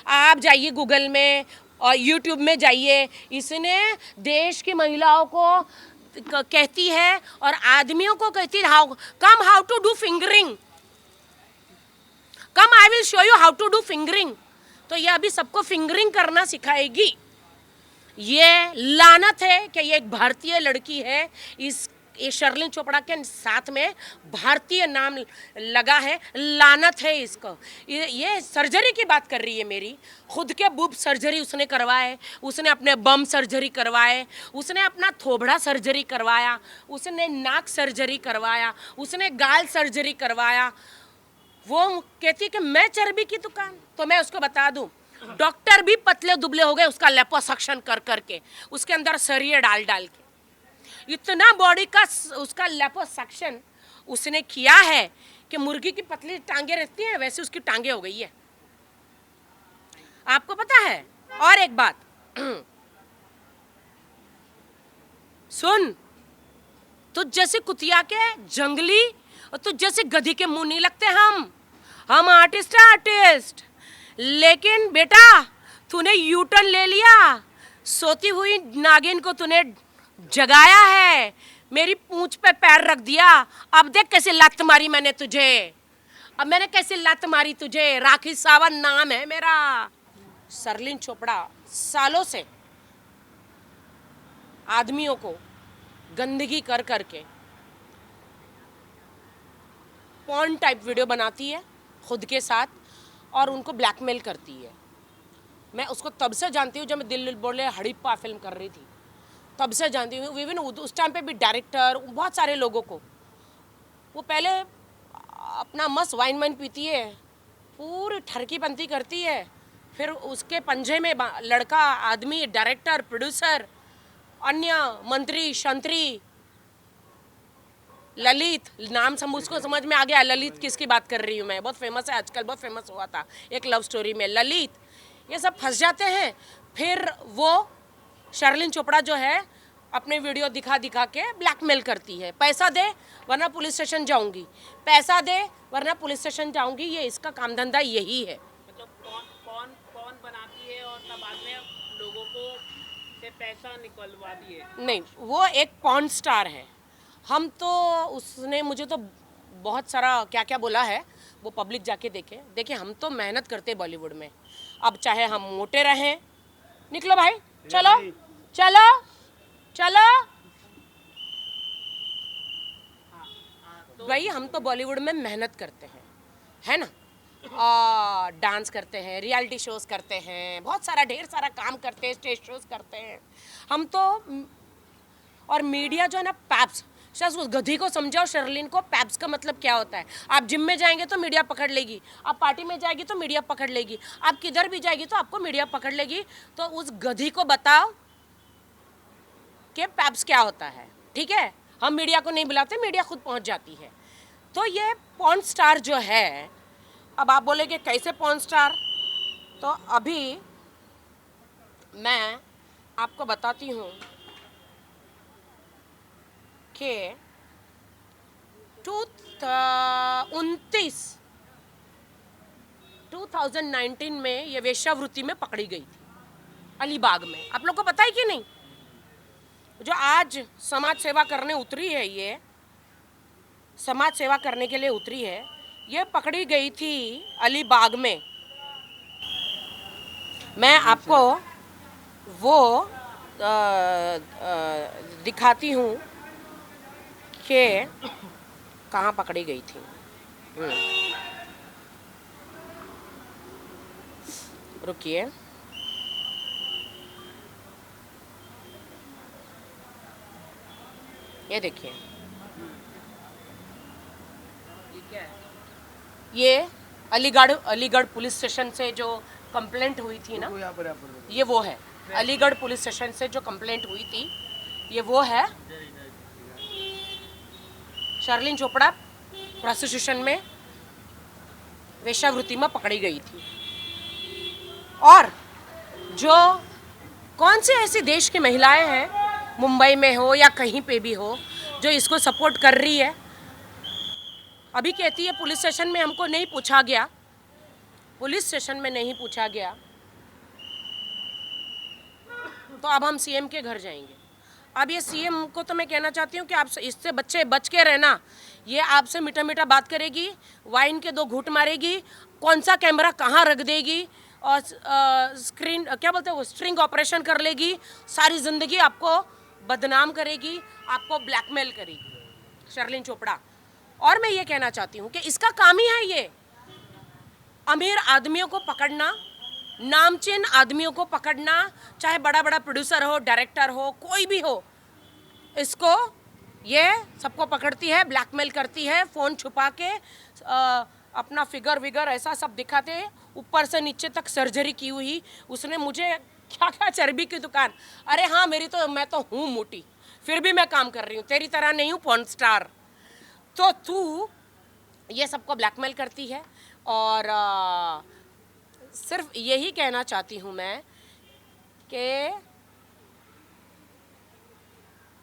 आप जाइए गूगल में और यूट्यूब में जाइए, इसने देश की महिलाओं को कहती है और आदमियों को कहती है how to do fingering, come I will show you how to do fingering. तो ये अभी सबको फिंगरिंग करना सिखाएगी। ये लानत है कि ये एक भारतीय लड़की है, ये शर्लिन चोपड़ा के साथ में भारतीय नाम लगा है, लानत है इसको। ये सर्जरी की बात कर रही है मेरी, खुद के बूब सर्जरी उसने करवाए, उसने अपने बम सर्जरी करवाए, उसने अपना थोबड़ा सर्जरी करवाया, उसने नाक सर्जरी करवाया, उसने गाल सर्जरी करवाया। वो कहती है कि मैं चर्बी की दुकान। तो मैं उसको बता दूं, डॉक्टर भी पतले दुबले हो गए उसका लिपोसक्शन कर करके, उसके अंदर सरिये डाल डाल के। इतना बॉडी का उसका लिपोसक्शन उसने किया है कि मुर्गी की पतली टांगे रहती हैं वैसे उसकी टांगे हो गई है। आपको पता है? और एक बात सुन, तुझ जैसे कुतिया के जंगली और तुझ जैसे गधी के मुंह नहीं लगते हम आर्टिस्ट। लेकिन बेटा तूने यूटर्न ले लिया, सोती हुई नागिन को तूने जगाया है, मेरी पूंछ पे पैर रख दिया। अब देख कैसे लात मारी मैंने तुझे, अब मैंने कैसे लात मारी तुझे। राखी सावंत नाम है मेरा। शर्लिन चोपड़ा सालों से आदमियों को गंदगी कर करके पॉर्न टाइप वीडियो बनाती है खुद के साथ और उनको ब्लैकमेल करती है। मैं उसको तब से जानती हूँ जब मैं दिल बोले हड़प्पा फिल्म कर रही थी, तब से जानती हूँ। इवन उस टाइम पे भी डायरेक्टर बहुत सारे लोगों को, वो पहले अपना मस्त वाइन पीती है, पूरी ठरकी पंती करती है, फिर उसके पंजे में लड़का आदमी, डायरेक्टर, प्रोड्यूसर, अन्य मंत्री शंत्री, ललित नाम उसको समझ में आ गया। ललित किसकी बात कर रही हूँ मैं, बहुत फेमस है आजकल, बहुत फेमस हुआ था एक लव स्टोरी में ललित। ये सब फंस जाते हैं। फिर वो शर्लिन चोपड़ा जो है अपने वीडियो दिखा दिखा के ब्लैकमेल करती है, पैसा दे वरना पुलिस स्टेशन जाऊंगी, पैसा दे वरना पुलिस स्टेशन जाऊंगी। ये इसका काम धंधा यही है। मतलब कौन बनाती है और तब बाद में लोगों को से पैसा निकलवा दिए? नहीं, वो एक पॉर्न स्टार है। हम तो उसने मुझे तो बहुत सारा क्या क्या बोला है, वो पब्लिक जाके देखे। देखिए हम तो मेहनत करते बॉलीवुड में, अब चाहे हम मोटे रहें, निकलो भाई, चलो चलो चलो भाई, हम तो बॉलीवुड में मेहनत करते हैं, है ना। डांस करते हैं, रियलिटी शोज करते हैं, बहुत सारा ढेर सारा काम करते हैं, स्टेज शोज करते हैं हम तो। और मीडिया जो है ना, पैप्स, शायद उस गधी को समझाओ शर्लिन को पैप्स का मतलब क्या होता है। आप जिम में जाएंगे तो मीडिया पकड़ लेगी, आप पार्टी में जाएगी तो मीडिया पकड़ लेगी, आप किधर भी जाएगी तो आपको मीडिया पकड़ लेगी। तो उस गधी को बताओ कि पैप्स क्या होता है, ठीक है। हम मीडिया को नहीं बुलाते, मीडिया खुद पहुंच जाती है। तो ये पॉर्न स्टार जो है, अब आप बोलेंगे कैसे पॉर्न स्टार, तो अभी मैं आपको बताती हूँ कि 2019 में ये वेश्यावृत्ति में पकड़ी गई थी अलीबाग में। आप लोग को पता है कि नहीं? जो आज समाज सेवा करने उतरी है, ये समाज सेवा करने के लिए उतरी है, ये पकड़ी गई थी अलीबाग में। मैं आपको वो दिखाती हूँ कि कहाँ पकड़ी गई थी। रुकिए, ये देखिए, ये अलीगढ़ पुलिस स्टेशन से जो कंप्लेंट हुई थी ना, ये वो है। अलीगढ़ पुलिस स्टेशन से जो कंप्लेंट हुई थी, ये वो है। शर्लिन चोपड़ा प्रोस्टिट्यूशन में वेश्यावृत्ति में पकड़ी गई थी। और जो कौन से ऐसे देश की महिलाएं हैं, मुंबई में हो या कहीं पे भी हो, जो इसको सपोर्ट कर रही है। अभी कहती है पुलिस स्टेशन में हमको नहीं पूछा गया, पुलिस स्टेशन में नहीं पूछा गया तो अब हम सीएम के घर जाएंगे। अब ये सीएम को तो मैं कहना चाहती हूँ कि आप इससे बच्चे बच के रहना। ये आपसे मीठा मीठा बात करेगी, वाइन के 2 घूंट मारेगी, कौन सा कैमरा कहाँ रख देगी और स्क्रीन क्या बोलते हैं वो स्ट्रिंग ऑपरेशन कर लेगी, सारी ज़िंदगी आपको बदनाम करेगी, आपको ब्लैकमेल करेगी शर्लिन चोपड़ा। और मैं ये कहना चाहती हूँ कि इसका काम ही है ये अमीर आदमियों को पकड़ना, नामचीन आदमियों को पकड़ना, चाहे बड़ा बड़ा प्रोड्यूसर हो, डायरेक्टर हो, कोई भी हो, इसको ये सबको पकड़ती है, ब्लैकमेल करती है, फ़ोन छुपा के अपना फिगर विगर ऐसा सब दिखाते, ऊपर से नीचे तक सर्जरी की हुई। उसने मुझे क्या क्या चर्बी की दुकान, अरे हाँ मैं तो हूँ मोटी, फिर भी मैं काम कर रही हूँ, तेरी तरह नहीं हूँ पॉर्न स्टार। तो तू ये सबको ब्लैकमेल करती है। और सिर्फ यही कहना चाहती हूँ मैं कि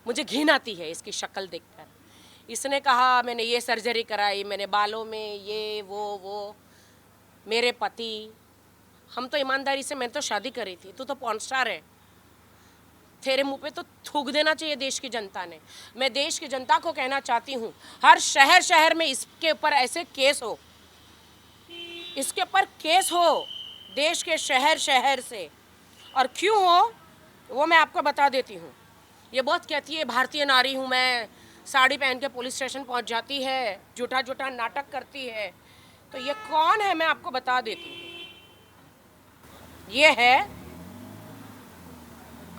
मुझे घिन आती है इसकी शक्ल देखकर। इसने कहा मैंने ये सर्जरी कराई, मैंने बालों में ये वो मेरे पति, हम तो ईमानदारी से, मैं तो शादी करी थी, तू तो पॉर्न स्टार है। तेरे मुंह पे तो थूक देना चाहिए देश की जनता ने। मैं देश की जनता को कहना चाहती हूँ, हर शहर शहर में इसके ऊपर ऐसे केस हो, इसके ऊपर केस हो देश के शहर शहर से। और क्यों हो वो मैं आपको बता देती हूँ। ये बहुत कहती है भारतीय नारी हूँ मैं, साड़ी पहन के पुलिस स्टेशन पहुँच जाती है, झूठा झूठा नाटक करती है। तो ये कौन है मैं आपको बता देती हूँ। ये है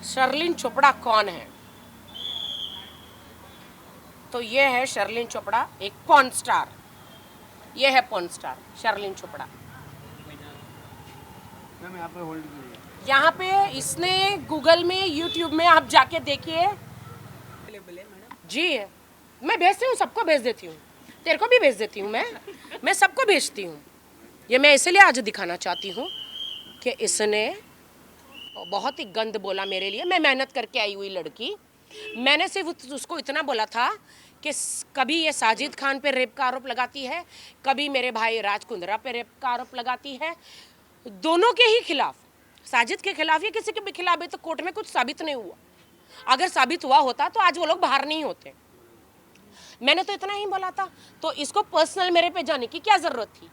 शर्लिन चोपड़ा। कौन है? तो ये है शर्लिन चोपड़ा, एक पॉर्न स्टार। ये है पॉर्न स्टार शर्लिन चोपड़ा। यहाँ पे इसने गूगल में, यूट्यूब में आप जाके देखिए जी। मैं भेजती हूँ, सबको भेज देती हूँ, तेरे को भी भेज देती हूँ, मैं सबको भेजती हूँ। ये मैं इसलिए आज दिखाना चाहती हूँ कि इसने बहुत ही गंद बोला मेरे लिए। मैं मेहनत करके आई हुई लड़की, मैंने सिर्फ उसको इतना बोला था कि कभी ये साजिद खान पे रेप का आरोप लगाती है, कभी मेरे भाई राज कुंद्रा पे रेप का आरोप लगाती है, दोनों के ही खिलाफ, साजिद के खिलाफ या किसी के भी खिलाफ। तो कोर्ट में कुछ साबित नहीं हुआ, अगर साबित हुआ होता तो आज वो लोग बाहर नहीं होते। मैंने तो इतना ही बोला था। तो इसको पर्सनल मेरे पे जाने की क्या ज़रूरत थी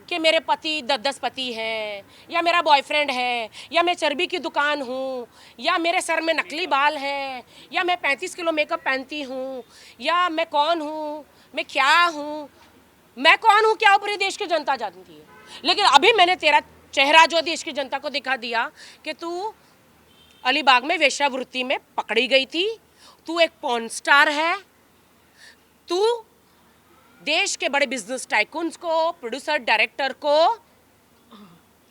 कि मेरे पति 10 पति हैं, या मेरा बॉयफ्रेंड है, या मैं चर्बी की दुकान हूँ, या मेरे सर में नकली बाल है, या मैं 35 किलो मेकअप पहनती हूँ, या मैं कौन हूँ, मैं क्या हूँ, मैं कौन हूँ क्या पूरे देश की जनता जानती है। लेकिन अभी मैंने तेरा चेहरा जो देश की जनता को दिखा दिया कि तू अलीबाग में वेश्यावृत्ति में पकड़ी गई थी, तू एक पॉर्न स्टार है, तू देश के बड़े बिजनेस टाइकून्स को, प्रोड्यूसर डायरेक्टर को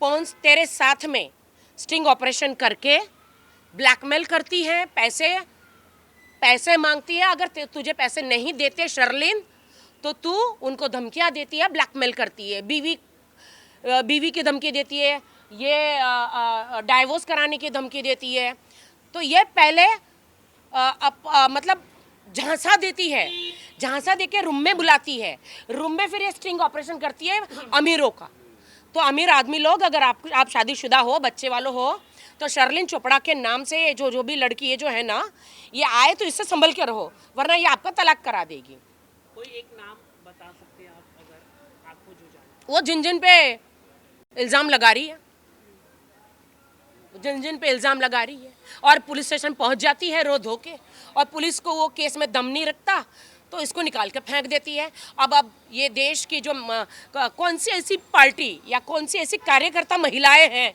पॉन्स तेरे साथ में स्टिंग ऑपरेशन करके ब्लैकमेल करती है, पैसे मांगती है। अगर तुझे पैसे नहीं देते शर्लिन तो तू उनको धमकियां देती है, ब्लैकमेल करती है, बीवी की धमकी देती है, ये डाइवोर्स कराने की धमकी देती है। तो ये पहले मतलब झांसा देती है, झांसा देके रूम में बुलाती है, रूम में फिर ये स्टिंग ऑपरेशन करती है अमीरों का। तो अमीर आदमी लोग, अगर आप शादीशुदा हो, बच्चे वालों हो, तो शर्लिन चोपड़ा के नाम से जो भी लड़की ये जो है ना, ये आए तो इससे संभल के रहो, वरना ये आपका तलाक करा देगी। कोई एक नाम बता सकते हैं आप, अगर आपको जो जाने? वो जिन जिन पे इल्ज़ाम लगा रही है, जिन जिन पे इल्ज़ाम लगा रही है, और पुलिस स्टेशन पहुंच जाती है रो धो के, और पुलिस को वो केस में दम नहीं रखता तो इसको निकाल के फेंक देती है। अब ये देश की जो कौन सी ऐसी पार्टी या कौन सी ऐसी कार्यकर्ता महिलाएं हैं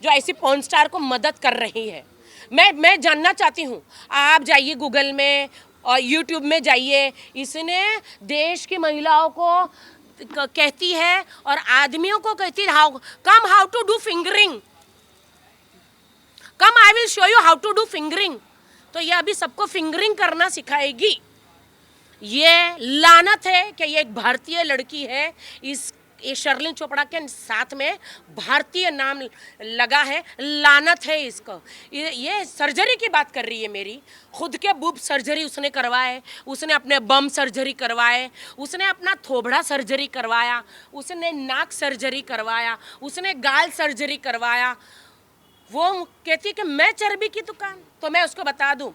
जो ऐसी पॉर्न स्टार को मदद कर रही है, मैं जानना चाहती हूँ। आप जाइए गूगल में और यूट्यूब में जाइए, इसने देश की महिलाओं को कहती है और आदमियों को कहती है how to do fingering, come I will show you how to do fingering. तो ये अभी सबको फिंगरिंग करना सिखाएगी। ये लानत है कि ये एक भारतीय लड़की है, ये शर्लिन चोपड़ा के साथ में भारतीय नाम लगा है, लानत है इसको। ये सर्जरी की बात कर रही है मेरी, खुद के बूब सर्जरी उसने करवाए, उसने अपने बम सर्जरी करवाए, उसने अपना थोबड़ा सर्जरी करवाया, उसने नाक सर्जरी करवाया, उसने गाल सर्जरी करवाया। वो कहती है कि मैं चर्बी की दुकान। तो मैं उसको बता दूं,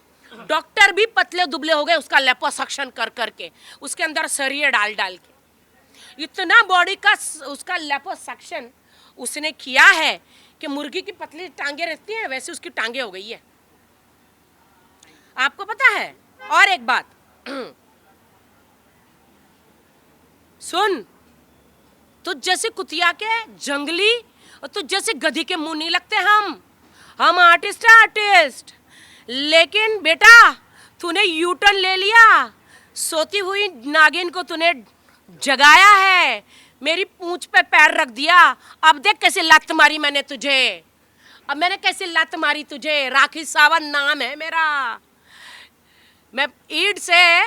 डॉक्टर भी पतले दुबले हो गए उसका लिपोसक्शन कर करके, उसके अंदर सरिये डाल डाल के। इतना बॉडी का उसका लिपोसक्शन उसने किया है कि मुर्गी की पतली टांगे रहती हैं वैसे उसकी टांगे हो गई है। आपको पता है? और एक बात सुन, तुझ जैसे कुतिया के जंगली और तुझ जैसे गधी के मुंह नहीं लगते हम आर्टिस्ट है आर्टिस्ट। लेकिन बेटा तूने यू टर्न ले लिया, सोती हुई नागिन को तूने जगाया है, मेरी पूंछ पे पैर रख दिया। अब देख कैसे लत मारी मैंने तुझे, अब मैंने कैसे लत मारी तुझे। राखी सावंत नाम है मेरा, मैं ईंट से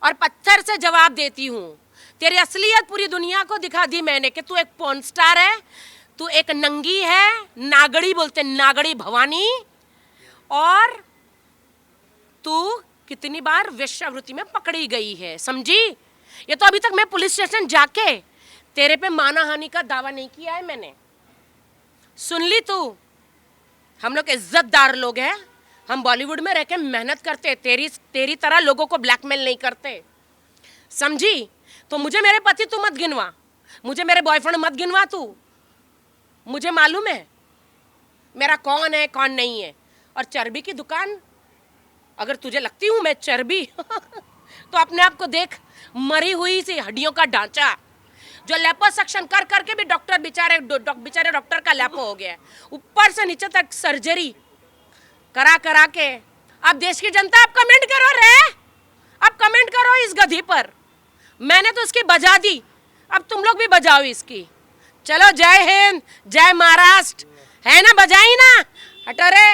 और पत्थर से जवाब देती हूँ। तेरी असलियत पूरी दुनिया को दिखा दी मैंने कि तू एक पॉर्न स्टार है, तू एक नंगी है, नागड़ी बोलते नागड़ी भवानी, और तू कितनी बार वेश्यावृत्ति में पकड़ी गई है, समझी? ये तो अभी तक मैं पुलिस स्टेशन जाके तेरे पे मानहानि का दावा नहीं किया है मैंने। सुन ली तू? हम लोग इज्जतदार लोग हैं, हम बॉलीवुड में रह के मेहनत करते, तेरी तरह लोगों को ब्लैकमेल नहीं करते, समझी? तो मुझे मेरे पति तू मत गिनवा, मुझे मेरे बॉयफ्रेंड मत गिनवा तू। मुझे मालूम है मेरा कौन है कौन नहीं है। और चर्बी की दुकान, अगर तुझे लगती हूँ मैं चर्बी तो अपने आप को देख, मरी हुई सी हड्डियों का ढांचा जो लिपोसक्शन कर करके भी डॉक्टर बेचारे डॉक्टर का लैपो हो गया है, ऊपर से नीचे तक सर्जरी करा करा के। अब देश की जनता आप कमेंट करो रे, अब कमेंट करो इस गधी पर। मैंने तो इसकी बजा दी, अब तुम लोग भी बजाओ इसकी। चलो जय हिंद, जय महाराष्ट्र, है ना? बजाई ना? हटो रे।